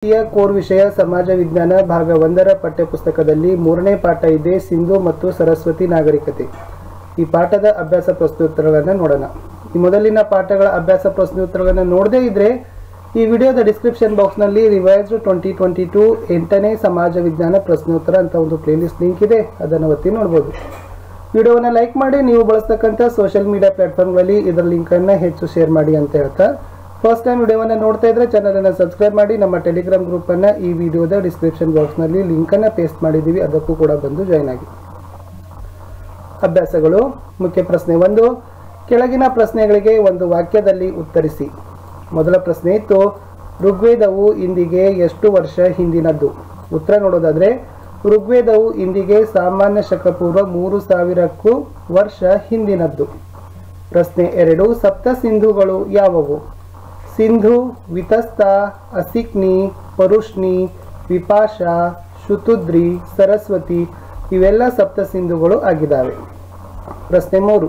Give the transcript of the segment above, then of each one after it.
Core ವಿಷಯ ಸಮಾಜ ವಿಜ್ಞಾನ ಭಾಗ 1ರ ಪಠ್ಯಪುಸ್ತಕದಲ್ಲಿ 3ನೇ ಪಾಠ ಇದೆ, ಸಿಂಧು ಮತ್ತು ಸರಸ್ವತಿ ನಾಗರಿಕತೆ. ಈ ಪಾಠದ ಅಭ್ಯಾಸ ಪ್ರಶ್ನೋತ್ತರಗಳನ್ನು ನೋಡೋಣ. ಈ ಮೊದಲಿನ ಪಾಠಗಳ ಅಭ್ಯಾಸ ಪ್ರಶ್ನೋತ್ತರಗಳನ್ನು ನೋಡದೇ ಇದ್ರೆ ಈ ವಿಡಿಯೋದ ಡಿಸ್ಕ್ರಿಪ್ಷನ್ ಬಾಕ್ಸ್ನಲ್ಲಿ ರಿವೈಸ್ಡ್ 2022 8ನೇ ಸಮಾಜ ವಿಜ್ಞಾನ ಪ್ರಶ್ನೋತ್ತರ ಅಂತ ಒಂದು ಪ್ಲೇಲಿಸ್ಟ್ ಲಿಂಕ್ ಇದೆ, ಅದನ್ನು ಒತ್ತಿ ನೋಡ್ಬೋದು. ವಿಡಿಯೋವನ್ನು ಲೈಕ್ ಮಾಡಿ, ನೀವು ಬಳಸ್ತಕ್ಕಂಥ ಸೋಷಿಯಲ್ ಮೀಡಿಯಾ ಪ್ಲಾಟ್ಫಾರ್ಮ್ಗಳಲ್ಲಿ ಇದರ ಲಿಂಕನ್ನು ಹೆಚ್ಚು ಶೇರ್ ಮಾಡಿ ಅಂತ ಹೇಳ್ತಾ, ಫಸ್ಟ್ ಟೈಮ್ ವಿಡಿಯೋವನ್ನು ನೋಡ್ತಾ ಇದ್ರೆ ಚಾನಲನ್ನು ಸಬ್ಸ್ಕ್ರೈಬ್ ಮಾಡಿ. ನಮ್ಮ ಟೆಲಿಗ್ರಾಮ್ ಗ್ರೂಪನ್ನು ಈ ವಿಡಿಯೋದ ಡಿಸ್ಕ್ರಿಪ್ಷನ್ ಬಾಕ್ಸ್ನಲ್ಲಿ ಲಿಂಕನ್ನು ಪೇಸ್ಟ್ ಮಾಡಿದ್ದೀವಿ, ಅದಕ್ಕೂ ಕೂಡ ಬಂದು ಜಾಯ್ನ್ ಆಗಿ. ಅಭ್ಯಾಸಗಳು. ಮುಖ್ಯ ಪ್ರಶ್ನೆ 1, ಕೆಳಗಿನ ಪ್ರಶ್ನೆಗಳಿಗೆ ಒಂದು ವಾಕ್ಯದಲ್ಲಿ ಉತ್ತರಿಸಿ. ಮೊದಲ ಪ್ರಶ್ನೆ ಇತ್ತು, ಋಗ್ವೇದವು ಇಂದಿಗೆ ಎಷ್ಟು ವರ್ಷ ಹಿಂದಿನದ್ದು? ಉತ್ತರ ನೋಡೋದಾದ್ರೆ ಋಗ್ವೇದವು ಇಂದಿಗೆ ಸಾಮಾನ್ಯ ಶಕಪೂರ್ವ 3000ಕ್ಕೂ ವರ್ಷ ಹಿಂದಿನದ್ದು. ಪ್ರಶ್ನೆ 2, ಸಪ್ತ ಸಿಂಧುಗಳು ಯಾವುವು? ಸಿಂಧು, ವಿತಸ್ತ, ಅಸಿಕ್ನಿ, ಪರುಷ್ಣಿ, ವಿಪಾಶ, ಶುತುದ್ರಿ, ಸರಸ್ವತಿ ಇವೆಲ್ಲ ಸಪ್ತ ಸಿಂಧುಗಳು ಆಗಿದ್ದಾವೆ. ಪ್ರಶ್ನೆ 3,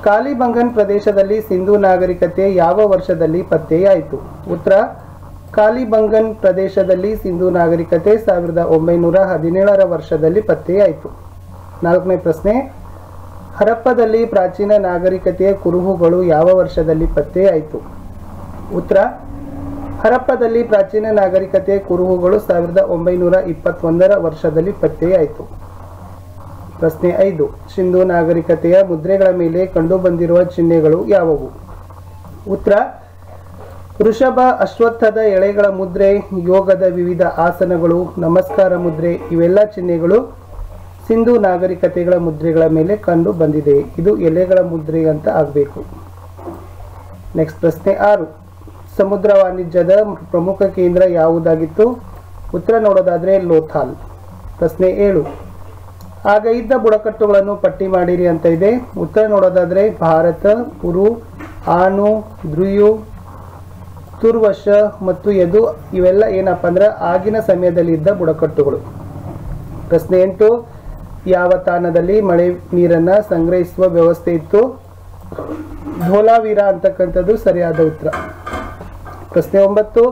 ಕಾಲಿಬಂಗನ್ ಪ್ರದೇಶದಲ್ಲಿ ಸಿಂಧು ನಾಗರಿಕತೆ ಯಾವ ವರ್ಷದಲ್ಲಿ ಪತ್ತೆಯಾಯಿತು? ಉತ್ತರ, ಕಾಲಿಬಂಗನ್ ಪ್ರದೇಶದಲ್ಲಿ ಸಿಂಧು ನಾಗರಿಕತೆ 1917ರ ವರ್ಷದಲ್ಲಿ ಪತ್ತೆಯಾಯಿತು. 4ನೇ ಪ್ರಶ್ನೆ, ಹರಪ್ಪದಲ್ಲಿ ಪ್ರಾಚೀನ ನಾಗರಿಕತೆಯ ಕುರುಹುಗಳು ಯಾವ ವರ್ಷದಲ್ಲಿ ಪತ್ತೆಯಾಯಿತು? ಉತ್ತರ, ಹರಪ್ಪದಲ್ಲಿ ಪ್ರಾಚೀನ ನಾಗರಿಕತೆಯ ಕುರುಹುಗಳು 1921ರ ವರ್ಷದಲ್ಲಿ ಪತ್ತೆಯಾಯಿತು. ಪ್ರಶ್ನೆ 5, ಸಿಂಧು ನಾಗರಿಕತೆಯ ಮುದ್ರೆಗಳ ಮೇಲೆ ಕಂಡುಬಂದಿರುವ ಚಿಹ್ನೆಗಳು ಯಾವುವು? ಉತ್ತರ, ವೃಷಭ, ಅಶ್ವತ್ಥದ ಎಳೆಗಳ ಮುದ್ರೆ, ಯೋಗದ ವಿವಿಧ ಆಸನಗಳು, ನಮಸ್ಕಾರ ಮುದ್ರೆ ಇವೆಲ್ಲ ಚಿಹ್ನೆಗಳು ಸಿಂಧು ನಾಗರಿಕತೆಗಳ ಮುದ್ರೆಗಳ ಮೇಲೆ ಕಂಡು ಬಂದಿದೆ. ಇದು ಎಲೆಗಳ ಮುದ್ರೆ ಅಂತ ಆಗಬೇಕು. ನೆಕ್ಸ್ಟ್ ಪ್ರಶ್ನೆ 6, ಸಮುದ್ರ ವಾಣಿಜ್ಯದ ಪ್ರಮುಖ ಕೇಂದ್ರ ಯಾವುದಾಗಿತ್ತು? ಉತ್ತರ ನೋಡೋದಾದ್ರೆ ಲೋಥಾಲ್. ಪ್ರಶ್ನೆ 7, ಆಗ ಇದ್ದ ಬುಡಕಟ್ಟುಗಳನ್ನು ಪಟ್ಟಿ ಮಾಡಿರಿ ಅಂತ ಇದೆ. ಉತ್ತರ ನೋಡೋದಾದ್ರೆ ಭಾರತ, ಪುರು, ಆನು, ಧ್ರುಯು, ತುರ್ವಶ ಮತ್ತು ಯದು ಇವೆಲ್ಲ ಏನಪ್ಪ ಅಂದ್ರೆ ಆಗಿನ ಸಮಯದಲ್ಲಿ ಇದ್ದ ಬುಡಕಟ್ಟುಗಳು. ಪ್ರಶ್ನೆ 8, ಯಾವ ತಾಣದಲ್ಲಿ ಮಳೆ ನೀರನ್ನ ಸಂಗ್ರಹಿಸುವ ವ್ಯವಸ್ಥೆ ಇತ್ತು? ಧೋಲಾವೀರ ಅಂತಕ್ಕಂಥದ್ದು ಸರಿಯಾದ ಉತ್ತರ. ಪ್ರಶ್ನೆ 9,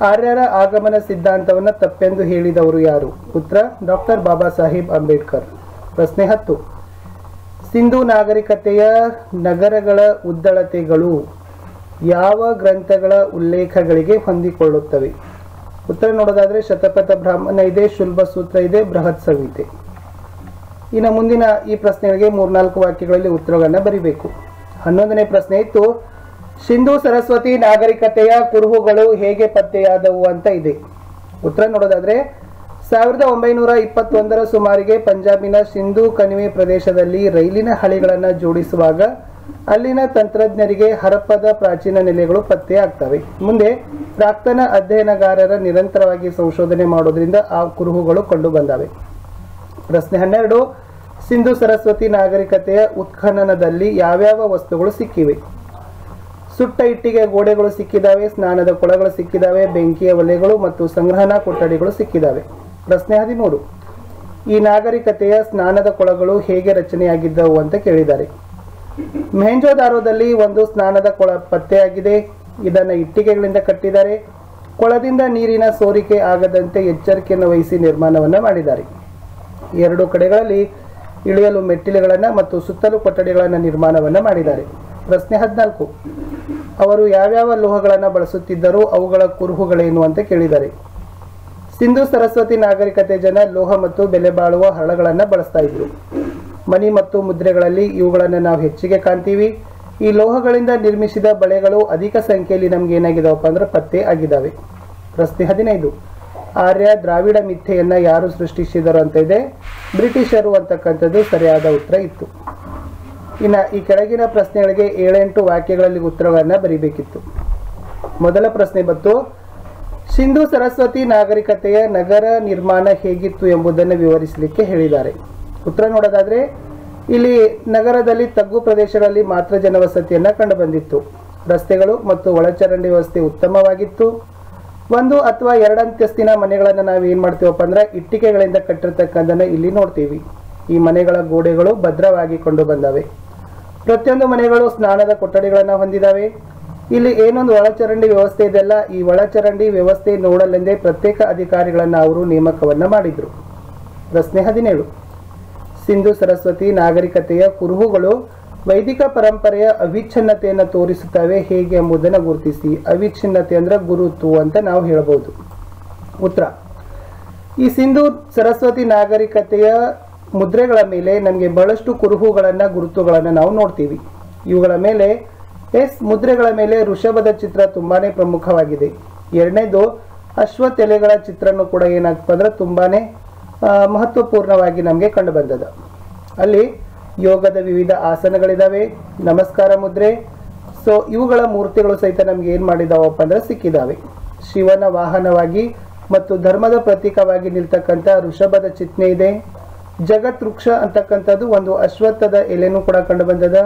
ಆರ್ಯರ ಆಗಮನ ಸಿದ್ಧಾಂತವನ್ನು ತಪ್ಪೆಂದು ಹೇಳಿದವರು ಯಾರು? ಉತ್ತರ, ಡಾಕ್ಟರ್ ಬಾಬಾ ಸಾಹೇಬ್ ಅಂಬೇಡ್ಕರ್. ಪ್ರಶ್ನೆ 10, ಸಿಂಧು ನಾಗರಿಕತೆಯ ನಗರಗಳ ಉದ್ದಳತೆಗಳು ಯಾವ ಗ್ರಂಥಗಳ ಉಲ್ಲೇಖಗಳಿಗೆ ಹೊಂದಿಕೊಳ್ಳುತ್ತವೆ? ಉತ್ತರ ನೋಡೋದಾದ್ರೆ ಶತಪಥ ಬ್ರಾಹ್ಮಣ ಇದೆ, ಶುಲ್ಬ ಸೂತ್ರ ಇದೆ, ಬೃಹತ್ ಸಂಹಿತೆ. ಇನ್ನು ಮುಂದಿನ ಈ ಪ್ರಶ್ನೆಗಳಿಗೆ 3-4 ವಾಕ್ಯಗಳಲ್ಲಿ ಉತ್ತರಗಳನ್ನು ಬರೀಬೇಕು. 11ನೇ ಪ್ರಶ್ನೆ ಇತ್ತು, ಸಿಂಧು ಸರಸ್ವತಿ ನಾಗರಿಕತೆಯ ಕುರುಹುಗಳು ಹೇಗೆ ಪತ್ತೆಯಾದವು ಅಂತ ಇದೆ. ಉತ್ತರ ನೋಡೋದಾದ್ರೆ 1921ರ ಸುಮಾರಿಗೆ ಪಂಜಾಬಿನ ಸಿಂಧು ಕಣಿವೆ ಪ್ರದೇಶದಲ್ಲಿ ರೈಲಿನ ಹಳಿಗಳನ್ನು ಜೋಡಿಸುವಾಗ ಅಲ್ಲಿನ ತಂತ್ರಜ್ಞರಿಗೆ ಹರಪ್ಪದ ಪ್ರಾಚೀನ ನೆಲೆಗಳು ಪತ್ತೆಯಾಗ್ತವೆ. ಮುಂದೆ ಪ್ರಾಕ್ತನ ಅಧ್ಯಯನಗಾರರ ನಿರಂತರವಾಗಿ ಸಂಶೋಧನೆ ಮಾಡೋದ್ರಿಂದ ಆ ಕುರುಹುಗಳು ಕಂಡು ಬಂದವೆ. ಪ್ರಶ್ನೆ 12, ಸಿಂಧು ಸರಸ್ವತಿ ನಾಗರಿಕತೆಯ ಉತ್ಖನನದಲ್ಲಿ ಯಾವ್ಯಾವ ವಸ್ತುಗಳು ಸಿಕ್ಕಿವೆ? ಸುಟ್ಟ ಇಟ್ಟಿಗೆ ಗೋಡೆಗಳು ಸಿಕ್ಕಿದಾವೆ, ಸ್ನಾನದ ಕೊಳಗಳು ಸಿಕ್ಕಿದಾವೆ, ಬೆಂಕಿಯ ಒಲೆಗಳು ಮತ್ತು ಸಂಗ್ರಹಣಾ ಕೊಠಡಿಗಳು ಸಿಕ್ಕಿದಾವೆ. ಪ್ರಶ್ನೆ 13, ಈ ನಾಗರಿಕತೆಯ ಸ್ನಾನದ ಕೊಳಗಳು ಹೇಗೆ ರಚನೆಯಾಗಿದ್ದವು ಅಂತ ಕೇಳಿದ್ದಾರೆ. ಮೊಹೆಂಜೊದಾರೋದಲ್ಲಿ ಒಂದು ಸ್ನಾನದ ಕೊಳ ಪತ್ತೆಯಾಗಿದೆ. ಇದನ್ನು ಇಟ್ಟಿಗೆಗಳಿಂದ ಕಟ್ಟಿದ್ದಾರೆ. ಕೊಳದಿಂದ ನೀರಿನ ಸೋರಿಕೆ ಆಗದಂತೆ ಎಚ್ಚರಿಕೆಯನ್ನು ವಹಿಸಿ ನಿರ್ಮಾಣವನ್ನು ಮಾಡಿದ್ದಾರೆ. 2 ಕಡೆಗಳಲ್ಲಿ ಇಳಿಯಲು ಮೆಟ್ಟಿಲುಗಳನ್ನು ಮತ್ತು ಸುತ್ತಲೂ ಕೊಠಡಿಗಳನ್ನು ನಿರ್ಮಾಣವನ್ನು ಮಾಡಿದ್ದಾರೆ. ಪ್ರಶ್ನೆ 14, ಅವರು ಯಾವ್ಯಾವ ಲೋಹಗಳನ್ನು ಬಳಸುತ್ತಿದ್ದರು, ಅವುಗಳ ಕುರುಹುಗಳೇನು ಅಂತ ಕೇಳಿದ್ದಾರೆ. ಸಿಂಧು ಸರಸ್ವತಿ ನಾಗರಿಕತೆ ಜನ ಲೋಹ ಮತ್ತು ಬೆಲೆ ಬಾಳುವ ಹರಳುಗಳನ್ನು ಬಳಸ್ತಾ ಇದ್ರು. ಮಣಿ ಮತ್ತು ಮುದ್ರೆಗಳಲ್ಲಿ ಇವುಗಳನ್ನು ನಾವು ಹೆಚ್ಚಿಗೆ ಕಾಣ್ತೀವಿ. ಈ ಲೋಹಗಳಿಂದ ನಿರ್ಮಿಸಿದ ಬಳೆಗಳು ಅಧಿಕ ಸಂಖ್ಯೆಯಲ್ಲಿ ನಮ್ಗೆ ಏನಾಗಿದಾವಪ್ಪ ಅಂದ್ರೆ ಪತ್ತೆ ಆಗಿದ್ದಾವೆ. ಪ್ರಶ್ನೆ 15, ಆರ್ಯ ದ್ರಾವಿಡ ಮಿಥ್ಯೆಯನ್ನ ಯಾರು ಸೃಷ್ಟಿಸಿದರು ಅಂತ ಇದೆ. ಬ್ರಿಟಿಷರು ಅಂತಕ್ಕಂಥದ್ದು ಸರಿಯಾದ ಉತ್ತರ ಇತ್ತು. ಇನ್ನು ಈ ಕೆಳಗಿನ ಪ್ರಶ್ನೆಗಳಿಗೆ 7-8 ವಾಕ್ಯಗಳಲ್ಲಿ ಉತ್ತರಗಳನ್ನು ಬರೀಬೇಕಿತ್ತು. ಮೊದಲ ಪ್ರಶ್ನೆ ಬಂತು, ಸಿಂಧು ಸರಸ್ವತಿ ನಾಗರಿಕತೆಯ ನಗರ ನಿರ್ಮಾಣ ಹೇಗಿತ್ತು ಎಂಬುದನ್ನು ವಿವರಿಸಲಿಕ್ಕೆ ಹೇಳಿದ್ದಾರೆ. ಉತ್ತರ ನೋಡೋದಾದ್ರೆ ಇಲ್ಲಿ ನಗರದಲ್ಲಿ ತಗ್ಗು ಪ್ರದೇಶಗಳಲ್ಲಿ ಮಾತ್ರ ಜನವಸತಿಯನ್ನ ಕಂಡುಬಂದಿತ್ತು. ರಸ್ತೆಗಳು ಮತ್ತು ಒಳಚರಂಡಿ ವ್ಯವಸ್ಥೆ ಉತ್ತಮವಾಗಿತ್ತು. 1 ಅಥವಾ 2 ಅಂತಸ್ತಿನ ಮನೆಗಳನ್ನು ನಾವು ಏನ್ ಮಾಡ್ತೀವಪ್ಪ ಅಂದ್ರೆ ಇಟ್ಟಿಗೆಗಳಿಂದ ಕಟ್ಟಿರ್ತಕ್ಕಂಥದ್ದನ್ನ ಇಲ್ಲಿ ನೋಡ್ತೀವಿ. ಈ ಮನೆಗಳ ಗೋಡೆಗಳು ಭದ್ರವಾಗಿ ಕಂಡು ಬಂದವೆ. ಪ್ರತಿಯೊಂದು ಮನೆಗಳು ಸ್ನಾನದ ಕೊಠಡಿಗಳನ್ನು ಹೊಂದಿದ್ದಾವೆ. ಇಲ್ಲಿ ಏನೊಂದು ಒಳಚರಂಡಿ ವ್ಯವಸ್ಥೆ ಇದೆಲ್ಲ, ಈ ಒಳಚರಂಡಿ ವ್ಯವಸ್ಥೆ ನೋಡಲೆಂದೇ ಪ್ರತ್ಯೇಕ ಅಧಿಕಾರಿಗಳನ್ನ ಅವರು ನೇಮಕವನ್ನ ಮಾಡಿದ್ರು. ಪ್ರಶ್ನೆ 17. ಸಿಂಧು ಸರಸ್ವತಿ ನಾಗರಿಕತೆಯ ಕುರುಹುಗಳು ವೈದಿಕ ಪರಂಪರೆಯ ಅವಿಚ್ಛಿನ್ನತೆಯನ್ನು ತೋರಿಸುತ್ತವೆ ಹೇಗೆ ಎಂಬುದನ್ನು ಗುರುತಿಸಿ. ಅವಿಚ್ಛಿನ್ನತೆ ಅಂದ್ರೆ ಗುರುತು ಅಂತ ನಾವು ಹೇಳಬಹುದು. ಉತ್ತರ: ಈ ಸಿಂಧು ಸರಸ್ವತಿ ನಾಗರಿಕತೆಯ ಮುದ್ರೆಗಳ ಮೇಲೆ ನಮಗೆ ಬಹಳಷ್ಟು ಕುರುಹುಗಳನ್ನ ಗುರುತುಗಳನ್ನ ನಾವು ನೋಡ್ತೀವಿ. ಇವುಗಳ ಮೇಲೆ ಮುದ್ರೆಗಳ ಮೇಲೆ ಋಷಭದ ಚಿತ್ರ ತುಂಬಾನೇ ಪ್ರಮುಖವಾಗಿದೆ. ಎರಡನೇದು ಅಶ್ವತ್ಥೆಲೆಗಳ ಚಿತ್ರನೂ ಕೂಡ ಏನಾಗ್ತದೆ ಅಂದ್ರೆ ತುಂಬಾನೇ ಮಹತ್ವಪೂರ್ಣವಾಗಿ ನಮಗೆ ಕಂಡು ಬಂದದ. ಅಲ್ಲಿ ಯೋಗದ ವಿವಿಧ ಆಸನಗಳಿದಾವೆ, ನಮಸ್ಕಾರ ಮುದ್ರೆ. ಸೊ ಇವುಗಳ ಮೂರ್ತಿಗಳು ಸಹಿತ ನಮ್ಗೆ ಏನ್ ಮಾಡಿದಾವಪ್ಪ ಅಂದ್ರೆ ಸಿಕ್ಕಿದಾವೆ. ಶಿವನ ವಾಹನವಾಗಿ ಮತ್ತು ಧರ್ಮದ ಪ್ರತೀಕವಾಗಿ ನಿಲ್ತಕ್ಕಂಥ ಋಷಭದ ಚಿಹ್ನೆ ಇದೆ. ಜಗತ್ ವೃಕ್ಷ ಅಂತಕ್ಕಂಥದ್ದು ಒಂದು ಅಶ್ವತ್ಥದ ಎಲೆನೂ ಕೂಡ ಕಂಡು ಬಂದದ.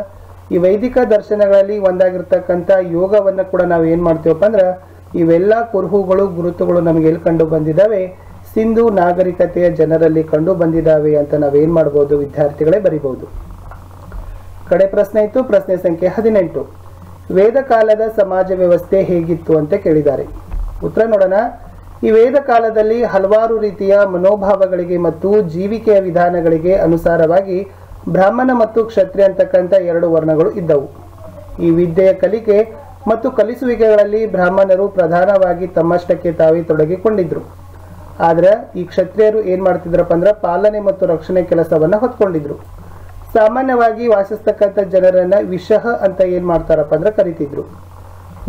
ಈ ವೈದಿಕ ದರ್ಶನಗಳಲ್ಲಿ ಒಂದಾಗಿರ್ತಕ್ಕಂಥ ಯೋಗವನ್ನ ಕೂಡ ನಾವು ಏನ್ ಮಾಡ್ತೀವಪ್ಪ ಅಂದ್ರೆ ಇವೆಲ್ಲ ಕುರುಹುಗಳು ಗುರುತುಗಳು ನಮಗೆ ಎಲ್ಲಿ ಕಂಡು ಬಂದಿದ್ದಾವೆ? ಸಿಂಧು ನಾಗರಿಕತೆಯ ಜನರಲ್ಲಿ ಕಂಡು ಬಂದಿದ್ದಾವೆ ಅಂತ ನಾವೇನ್ ಮಾಡಬಹುದು ವಿದ್ಯಾರ್ಥಿಗಳೇ ಬರಿಬಹುದು. ಕಡೆ ಪ್ರಶ್ನೆ ಇತ್ತು, ಪ್ರಶ್ನೆ ಸಂಖ್ಯೆ 18. ವೇದ ಕಾಲದ ಸಮಾಜ ವ್ಯವಸ್ಥೆ ಹೇಗಿತ್ತು ಅಂತ ಕೇಳಿದ್ದಾರೆ. ಉತ್ತರ ನೋಡೋಣ. ಈ ವೇದ ಕಾಲದಲ್ಲಿ ಹಲವಾರು ರೀತಿಯ ಮನೋಭಾವಗಳಿಗೆ ಮತ್ತು ಜೀವಿಕೆಯ ವಿಧಾನಗಳಿಗೆ ಅನುಸಾರವಾಗಿ ಬ್ರಾಹ್ಮಣ ಮತ್ತು ಕ್ಷತ್ರಿಯ ಅಂತಕ್ಕಂಥ ಎರಡು ವರ್ಣಗಳು ಇದ್ದವು. ಈ ವಿದ್ಯೆಯ ಕಲಿಕೆ ಮತ್ತು ಕಲಿಸುವಿಕೆಗಳಲ್ಲಿ ಬ್ರಾಹ್ಮಣರು ಪ್ರಧಾನವಾಗಿ ತಮ್ಮಷ್ಟಕ್ಕೆ ತಾವೇ ತೊಡಗಿಕೊಂಡಿದ್ರು. ಆದ್ರೆ ಈ ಕ್ಷತ್ರಿಯರು ಏನ್ ಮಾಡ್ತಿದ್ರಪ್ಪ ಅಂದ್ರೆ ಪಾಲನೆ ಮತ್ತು ರಕ್ಷಣೆ ಕೆಲಸವನ್ನ ಹೊತ್ಕೊಂಡಿದ್ರು. ಸಾಮಾನ್ಯವಾಗಿ ವಾಸಿಸ್ತಕ್ಕಂಥ ಜನರನ್ನ ವಿಷಹ ಅಂತ ಏನ್ ಮಾಡ್ತಾರಪ್ಪ ಅಂದ್ರೆ ಕರಿತಿದ್ರು.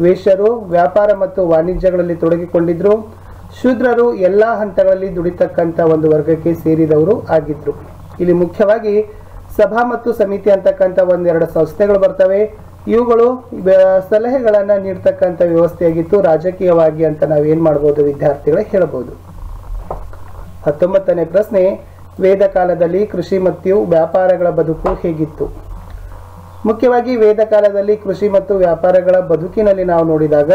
ವೇಶ್ಯರು ವ್ಯಾಪಾರ ಮತ್ತು ವಾಣಿಜ್ಯಗಳಲ್ಲಿ ತೊಡಗಿಕೊಂಡಿದ್ರು. ಶೂದ್ರರು ಎಲ್ಲಾ ಹಂತಗಳಲ್ಲಿ ದುಡಿತಕ್ಕಂಥ ಒಂದು ವರ್ಗಕ್ಕೆ ಸೇರಿದವರು ಆಗಿದ್ರು. ಇಲ್ಲಿ ಮುಖ್ಯವಾಗಿ ಸಭಾ ಮತ್ತು ಸಮಿತಿ ಅಂತಕ್ಕಂಥ ಒಂದೆರಡು ಸಂಸ್ಥೆಗಳು ಬರ್ತವೆ. ಇವುಗಳು ಸಲಹೆಗಳನ್ನ ನೀಡ್ತಕ್ಕಂಥ ವ್ಯವಸ್ಥೆಯಾಗಿತ್ತು ರಾಜಕೀಯವಾಗಿ ಅಂತ ನಾವೇನ್ ಮಾಡ್ಬೋದು ವಿದ್ಯಾರ್ಥಿಗಳೇ ಹೇಳಬಹುದು. 19ನೇ ಪ್ರಶ್ನೆ. ವೇದ ಕಾಲದಲ್ಲಿ ಕೃಷಿ ಮತ್ತು ವ್ಯಾಪಾರಗಳ ಬದುಕು ಹೇಗಿತ್ತು? ಮುಖ್ಯವಾಗಿ ವೇದ ಕಾಲದಲ್ಲಿ ಕೃಷಿ ಮತ್ತು ವ್ಯಾಪಾರಗಳ ಬದುಕಿನಲ್ಲಿ ನಾವು ನೋಡಿದಾಗ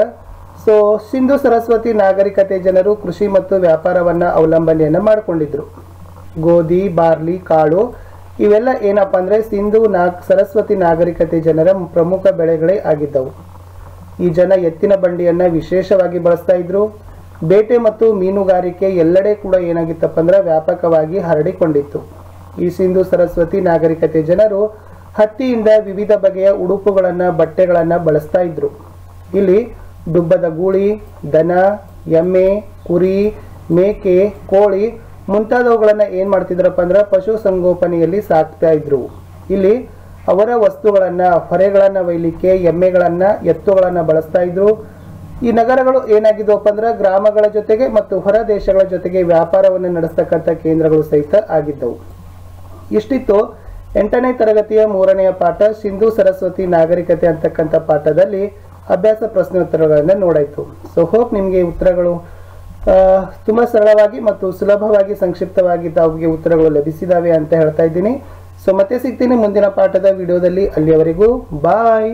ಸಿಂಧು ಸರಸ್ವತಿ ನಾಗರಿಕತೆ ಜನರು ಕೃಷಿ ಮತ್ತು ವ್ಯಾಪಾರವನ್ನ ಅವಲಂಬನೆಯನ್ನ ಮಾಡಿಕೊಂಡಿದ್ರು. ಗೋಧಿ, ಬಾರ್ಲಿ, ಕಾಳು ಇವೆಲ್ಲ ಏನಪ್ಪಾ ಅಂದ್ರೆ ಸಿಂಧು ಸರಸ್ವತಿ ನಾಗರಿಕತೆ ಜನರ ಪ್ರಮುಖ ಬೆಳೆಗಳೇ ಆಗಿದ್ದವು. ಈ ಜನ ಎತ್ತಿನ ಬಂಡಿಯನ್ನ ವಿಶೇಷವಾಗಿ ಬಳಸ್ತಾ ಇದ್ರು. ಬೇಟೆ ಮತ್ತು ಮೀನುಗಾರಿಕೆ ಎಲ್ಲೆಡೆ ಕೂಡ ಏನಾಗಿತ್ತಪ್ಪ ಅಂದ್ರೆ ವ್ಯಾಪಕವಾಗಿ ಹರಡಿಕೊಂಡಿತ್ತು. ಈ ಸಿಂಧು ಸರಸ್ವತಿ ನಾಗರಿಕತೆ ಜನರು ಹತ್ತಿಯಿಂದ ವಿವಿಧ ಬಗೆಯ ಉಡುಪುಗಳನ್ನ ಬಟ್ಟೆಗಳನ್ನ ಬಳಸ್ತಾ ಇದ್ರು. ಇಲ್ಲಿ ದುಬ್ಬದ ಗೂಳಿ, ದನ, ಎಮ್ಮೆ, ಕುರಿ, ಮೇಕೆ, ಕೋಳಿ ಮುಂತಾದವುಗಳನ್ನ ಏನ್ ಮಾಡ್ತಿದ್ರಪ್ಪ ಅಂದ್ರೆ ಪಶು ಸಂಗೋಪನೆಯಲ್ಲಿ ಸಾಕ್ತಾ ಇದ್ರು. ಇಲ್ಲಿ ಅವರ ವಸ್ತುಗಳನ್ನ ಹೊರೆಗಳನ್ನ ಒಯ್ಲಿಕ್ಕೆ ಎಮ್ಮೆಗಳನ್ನ ಎತ್ತುಗಳನ್ನ ಬಳಸ್ತಾ ಇದ್ರು. ಈ ನಗರಗಳು ಏನಾಗಿದ್ವಪ್ಪ ಅಂದ್ರೆ ಗ್ರಾಮಗಳ ಜೊತೆಗೆ ಮತ್ತು ಹೊರ ದೇಶಗಳ ಜೊತೆಗೆ ವ್ಯಾಪಾರವನ್ನು ನಡೆಸ್ತಕ್ಕಂಥ ಕೇಂದ್ರಗಳು ಸಹಿತ ಆಗಿದ್ದವು. ಇಷ್ಟಿತ್ತು 8ನೇ ತರಗತಿಯ 3ನೆಯ ಪಾಠ ಸಿಂಧು ಸರಸ್ವತಿ ನಾಗರಿಕತೆ ಅಂತಕ್ಕಂಥ ಪಾಠದಲ್ಲಿ ಅಭ್ಯಾಸ ಪ್ರಶ್ನೋತ್ತರಗಳನ್ನ ನೋಡಾಯ್ತು. ಹೋಪ್ ನಿಮಗೆ ಉತ್ತರಗಳು ತುಂಬಾ ಸರಳವಾಗಿ ಮತ್ತು ಸುಲಭವಾಗಿ ಸಂಕ್ಷಿಪ್ತವಾಗಿ ತಾವಿಗೆ ಉತ್ತರಗಳು ಲಭಿಸಿದಾವೆ ಅಂತ ಹೇಳ್ತಾ ಇದ್ದೀನಿ. ಮತ್ತೆ ಸಿಗ್ತೀನಿ ಮುಂದಿನ ಪಾಠದ ವಿಡಿಯೋದಲ್ಲಿ. ಅಲ್ಲಿಯವರೆಗೂ ಬಾಯ್.